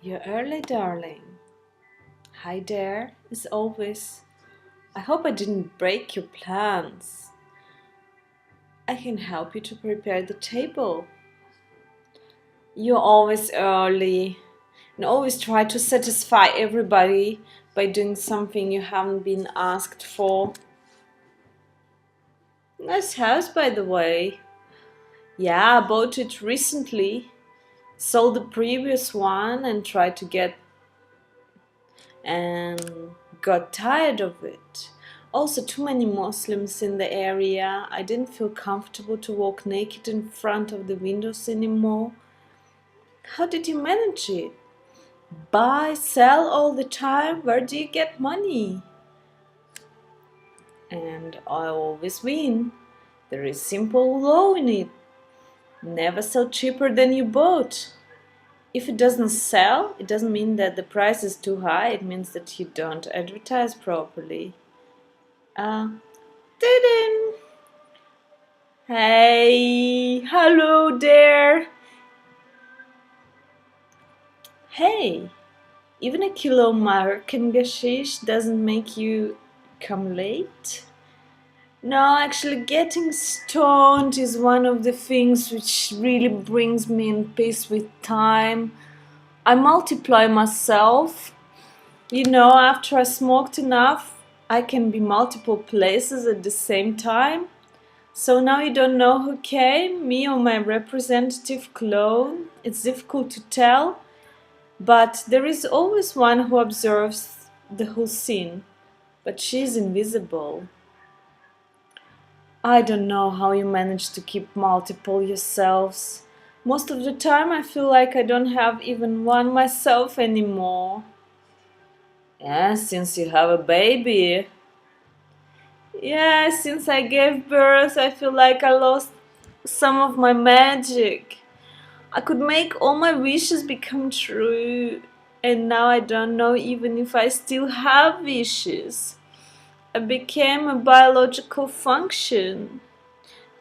You're early, darling. Hi there, as always. I hope I didn't break your plans. I can help you to prepare the table. You're always early and always try to satisfy everybody by doing something you haven't been asked for. Nice house, by the way. Yeah, I bought it recently. Sold the previous one and tried to get and got tired of it. Also, too many Muslims in the area. I didn't feel comfortable to walk naked in front of the windows anymore. How did you manage it? Buy, sell all the time? Where do you get money? And I always win. There is simple law in it. Never sell cheaper than you bought. If it doesn't sell, it doesn't mean that the price is too high. It means that you don't advertise properly. Uh, didn't. Hey, hello there. Hey, even a kilo Markan gashish doesn't make you come late? No, actually, getting stoned is one of the things which really brings me in peace with time. I multiply myself. After I smoked enough, I can be multiple places at the same time. So now you don't know who came, me or my representative clone. It's difficult to tell, but there is always one who observes the whole scene, but she's invisible. I don't know how you manage to keep multiple yourselves. Most of the time I feel like I don't have even one myself anymore. Yeah, since you have a baby. Yeah, since I gave birth, I feel like I lost some of my magic. I could make all my wishes become true, and now I don't know even if I still have wishes. I became a biological function,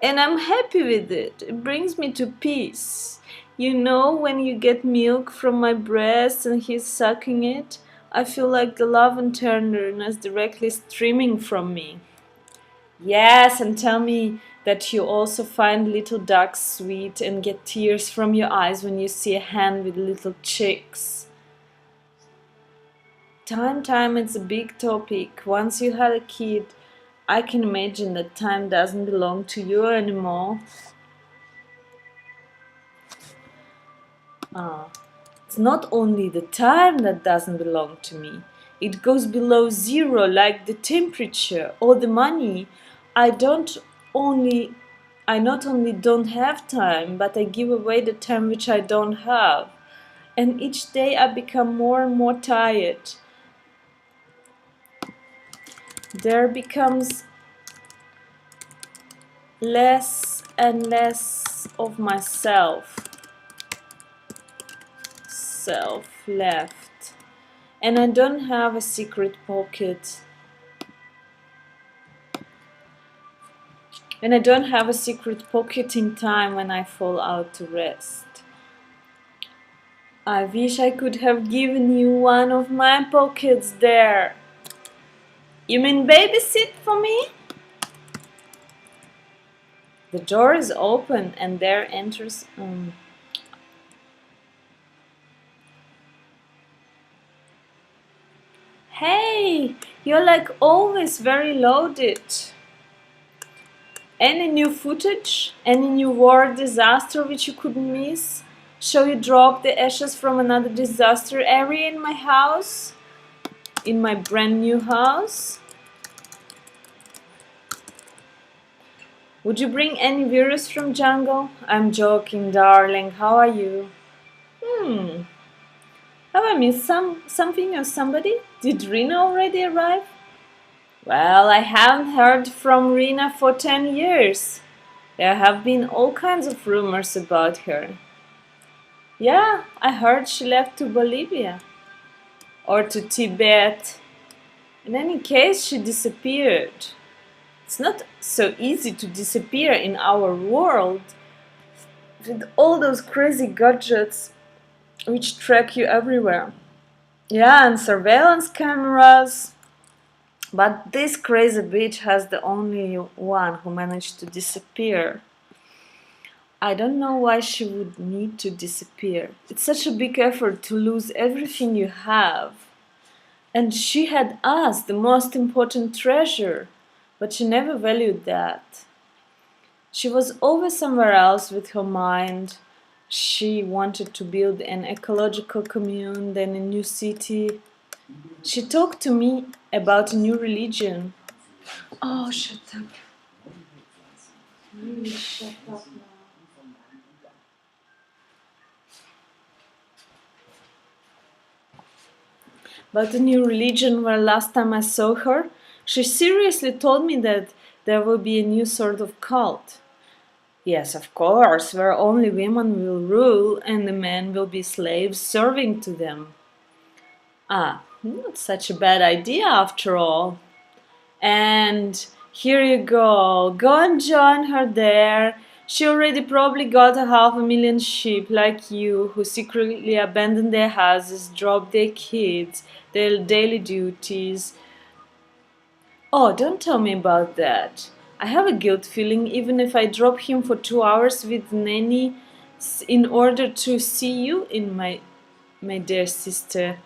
and I'm happy with it. It brings me to peace. When you get milk from my breast and he's sucking it, I feel like the love and tenderness directly streaming from me. Yes, and tell me that you also find little ducks sweet and get tears from your eyes when you see a hen with little chicks. Time, it's a big topic. Once you had a kid, I can imagine that time doesn't belong to you anymore. Ah, it's not only the time that doesn't belong to me. It goes below zero, like the temperature or the money. I don't only I not only don't have time, but I give away the time which I don't have. And each day I become more and more tired. There becomes less and less of myself, self left. And I don't have a secret pocket. And I don't have a secret pocket in time when I fall out to rest. I wish I could have given you one of my pockets there. You mean babysit for me? The door is open and there enters. Hey, you're like always very loaded. Any new footage? Any new war disaster which you couldn't miss? Shall you drop the ashes from another disaster area in my house? In my brand new house? Would you bring any virus from jungle? I'm joking, darling. How are you? Have I missed something or somebody? Did Rina already arrive? Well, I haven't heard from Rina for 10 years. There have been all kinds of rumors about her. Yeah, I heard she left to Bolivia. Or to Tibet. In any case, she disappeared. It's not so easy to disappear in our world. With all those crazy gadgets, which track you everywhere. Yeah, and surveillance cameras. But this crazy bitch has the only one who managed to disappear. I don't know why she would need to disappear. It's such a big effort to lose everything you have. And she had us, the most important treasure. But she never valued that. She was always somewhere else with her mind. She wanted to build an ecological commune, then a new city. She talked to me about a new religion. Oh, shut up. Really, shut up now. About a new religion where last time I saw her, she seriously told me that there will be a new sort of cult. Yes, of course, where only women will rule and the men will be slaves serving to them. Ah, not such a bad idea after all. And here you go. Go and join her there. She already probably got 500,000 sheep like you who secretly abandon their houses, drop their kids, their daily duties. Oh, don't tell me about that. I have a guilt feeling even if I drop him for 2 hours with Nanny in order to see you in my dear sister.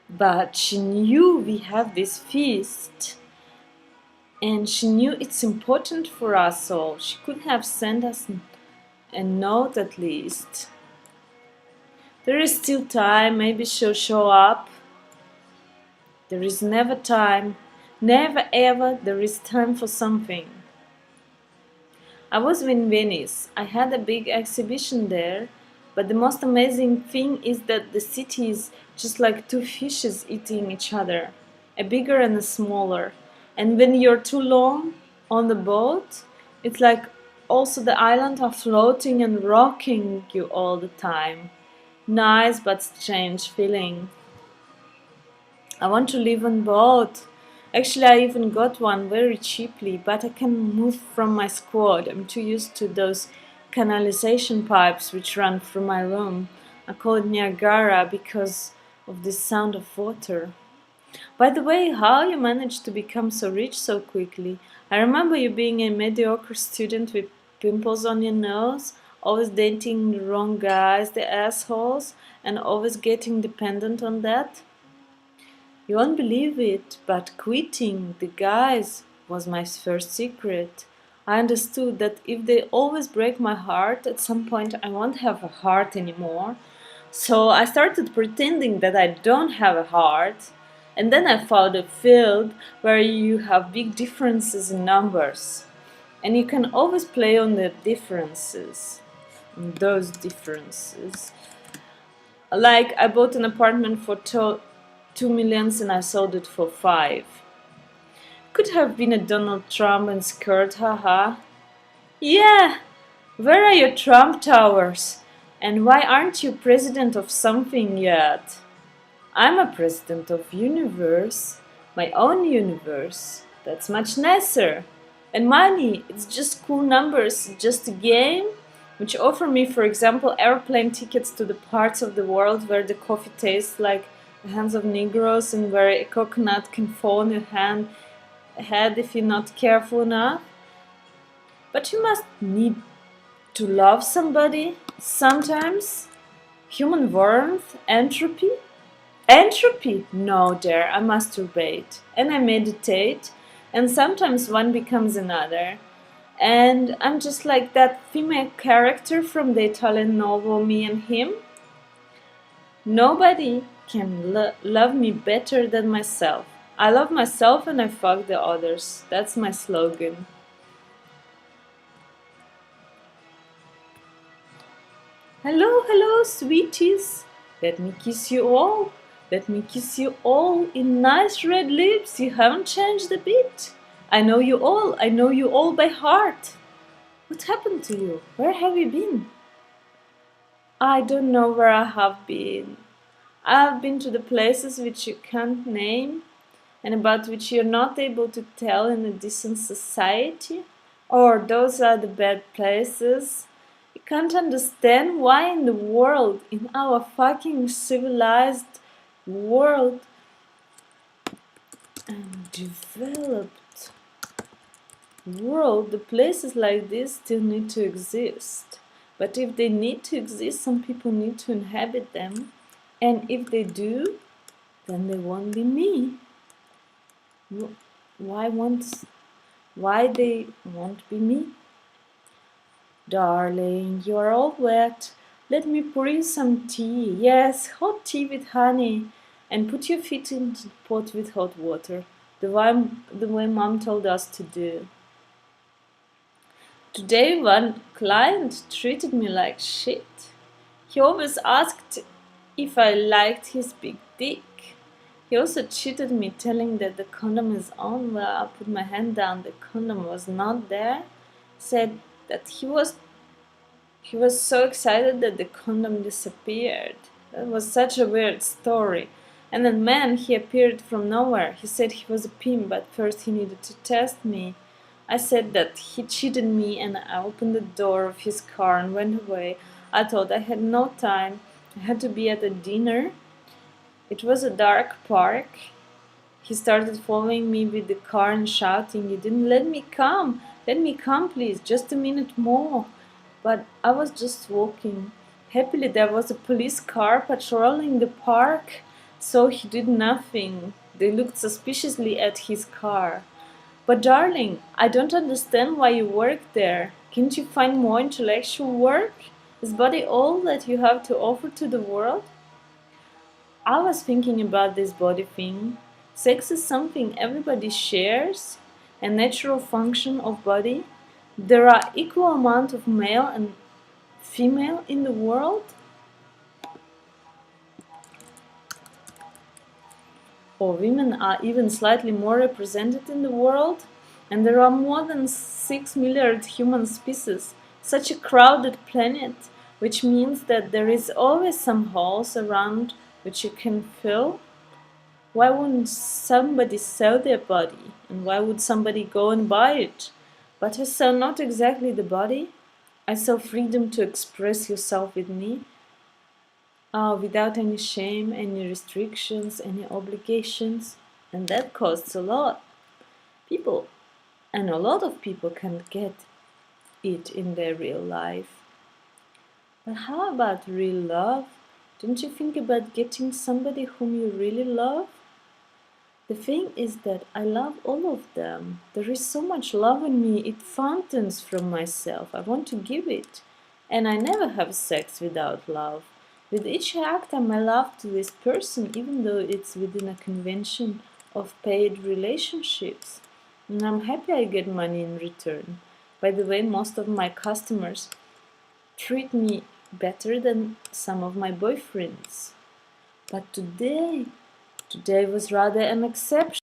But she knew we have this feast. And she knew it's important for us all. She could have sent us a note at least. There is still time, maybe she'll show up. There is never time. Never ever there is time for something. I was in Venice. I had a big exhibition there. But the most amazing thing is that the city is just like two fishes eating each other. A bigger and a smaller. And when you're too long on the boat, it's like also the island are floating and rocking you all the time. Nice but strange feeling. I want to live on boat. Actually, I even got one very cheaply, but I can't move from my squad. I'm too used to those canalization pipes which run through my room. I call it Niagara because of the sound of water. By the way, how you managed to become so rich so quickly? I remember you being a mediocre student with pimples on your nose, always dating the wrong guys, the assholes, and always getting dependent on that. You won't believe it, but quitting the guys was my first secret. I understood that if they always break my heart, at some point I won't have a heart anymore. So I started pretending that I don't have a heart. And then I found a field where you have big differences in numbers. And you can always play on the differences. Those differences. Like I bought an apartment for 2 million and I sold it for 5. Could have been a Donald Trump and skirt, haha. Yeah, where are your Trump towers? And why aren't you president of something yet? I'm a president of universe, my own universe. That's much nicer. And money, it's just cool numbers, just a game, which offer me, for example, airplane tickets to the parts of the world where the coffee tastes like the hands of Negroes and where a coconut can fall on your head if you're not careful enough. But you must need to love somebody sometimes. Human warmth, entropy. Entropy? No, dear, I masturbate and I meditate, and sometimes one becomes another. And I'm just like that female character from the Italian novel Me and Him. Nobody can love me better than myself. I love myself and I fuck the others. That's my slogan. Hello, hello, sweeties. Let me kiss you all. Let me kiss you all in nice red lips. You haven't changed a bit. I know you all. I know you all by heart. What happened to you? Where have you been? I don't know where I have been. I have been to the places which you can't name and about which you're not able to tell in a decent society. Or those are the bad places. You Can't understand why in the world, in our fucking civilized world and developed world, the places like this still need to exist. But if they need to exist, some people need to inhabit them. And if they do, then they won't be me. Why they won't be me? Darling, you're all wet. Let me pour you some tea. Yes, hot tea with honey. And put your feet into the pot with hot water. The way Mom told us to do. Today one client treated me like shit. He always asked if I liked his big dick. He also cheated me telling that the condom is on. Well, I put my hand down, the condom was not there. Said that he was so excited that the condom disappeared. That was such a weird story. And then man, he appeared from nowhere. He said he was a pimp, but first he needed to test me. I said that he cheated me and I opened the door of his car and went away. I thought I had no time. I had to be at a dinner. It was a dark park. He started following me with the car and shouting, "You didn't let me come! Let me come, please, just a minute more!" But I was just walking. Happily, there was a police car patrolling the park, so he did nothing. They looked suspiciously at his car. But darling, I don't understand why you work there. Can't you find more intellectual work? Is body all that you have to offer to the world? I was thinking about this body thing. Sex is something everybody shares, a natural function of body. There are equal amount of male and female in the world, or women are even slightly more represented in the world, and there are more than 6 milliard human species, such a crowded planet, which means that there is always some holes around which you can fill. Why wouldn't somebody sell their body, and why would somebody go and buy it? But I sell not exactly the body, I sell freedom to express yourself with me, without any shame, any restrictions, any obligations, and that costs a lot. People, and a lot of people can't get it in their real life. But how about real love? Don't you think about getting somebody whom you really love? The thing is that I love all of them. There is so much love in me, it fountains from myself. I want to give it. And I never have sex without love. With each act, I'm in love to this person, even though it's within a convention of paid relationships. And I'm happy I get money in return. By the way, most of my customers treat me better than some of my boyfriends. But today was rather an exception.